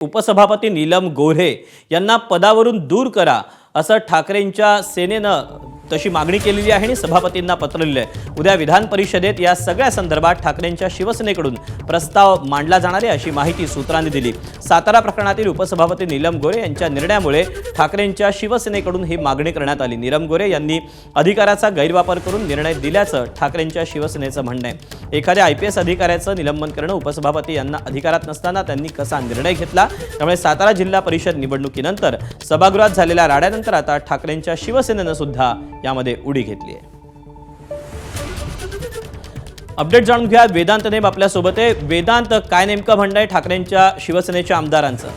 उपसभापती नीलम गोऱ्हे यांना पदावरून दूर करा असं ठाकरेंच्या सेनेनं तशी मागणी केलेली आहे आणि सभापतींना पत्र लिहिलं आहे। उद्या विधान परिषदेत या सगळ्या संदर्भात ठाकरेंच्या शिवसेनेकडून प्रस्ताव मांडला जाणार आहे अशी माहिती सूत्रांनी दिली। सातारा प्रकरणातील उपसभापती नीलम गोऱ्हे यांच्या निर्णयामुळे ठाकरेंच्या शिवसेनेकडून ही मागणी करण्यात आली। नीलम गोऱ्हे यांनी अधिकाराचा गैरवापर करून निर्णय दिल्याचं ठाकरेंच्या शिवसेनेचं म्हणणं आहे। एखाद्या IPS अधिकाऱ्याचं निलंबन करणं उपसभापती यांना अधिकारात नसताना त्यांनी कसा निर्णय घेतला, त्यामुळे सातारा जिल्हा परिषद निवडणुकीनंतर सभागृहात झालेल्या राड्यानंतर आता ठाकरेंच्या शिवसेनेनं सुद्धा यामध्ये उडी घेतली आहे। अपडेट जाणून घ्या, वेदांत नेम आपल्या सोबत आहे। वेदांत, काय नेमकं म्हणणं आहे ठाकरेंच्या शिवसेनेच्या आमदारांचं?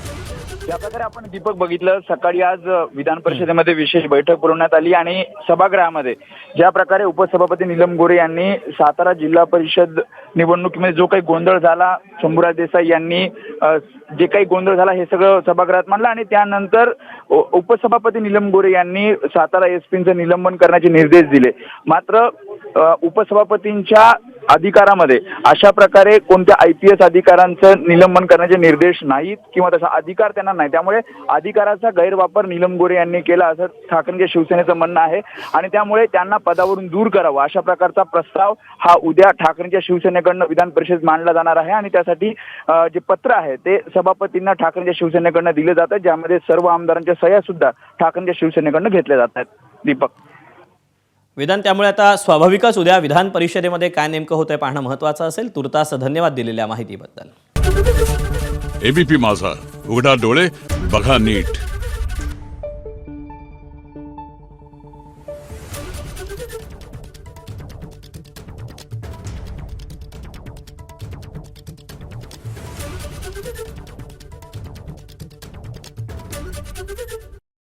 या प्रकारे आपण दीपक बघितलं, सकाळी आज विधान परिषदेमध्ये विशेष बैठक बोलवण्यात आली आणि सभागृहामध्ये ज्या प्रकारे उपसभापती नीलम गोऱ्हे यांनी सातारा जिल्हा परिषद निवडणुकीमध्ये जो काही गोंधळ झाला, शंभूराज देसाई यांनी जे काही गोंधळ झाला हे सगळं सभागृहात मांडलं आणि त्यानंतर उपसभापती नीलम गोऱ्हे यांनी सातारा SPचं निलंबन करण्याचे निर्देश दिले। मात्र उपसभापतींच्या अधिकारामध्ये अशा प्रकारे कोणत्या IPS अधिकाऱ्यांचं निलंबन करण्याचे निर्देश नाहीत किंवा तसा अधिकार त्यांना नाही, त्यामुळे अधिकाराचा गैरवापर नीलम गोऱ्हे यांनी केला असं ठाकरेंच्या शिवसेनेचं म्हणणं आहे आणि त्यामुळे त्यांना पदावरून दूर करावं अशा प्रकारचा प्रस्ताव हा उद्या ठाकरेंच्या शिवसेनेकडनं विधान परिषदेत मांडला जाणार आहे आणि त्यासाठी जे पत्र आहे ते सभापतींना ठाकरेंच्या शिवसेनेकडनं दिले जातं, ज्यामध्ये सर्व आमदारांच्या सह्या सुद्धा ठाकरेंच्या शिवसेनेकडनं घेतल्या जात आहेत। दीपक वेदांत, त्यामुळे आता स्वाभाविकच उद्या विधान परिषदेमध्ये काय नेमकं होतंय पाहणं महत्त्वाचं असेल। तुर्तास धन्यवाद दिलेल्या माहितीबद्दल। ABP माझा, उघडा डोळे बघा नीट।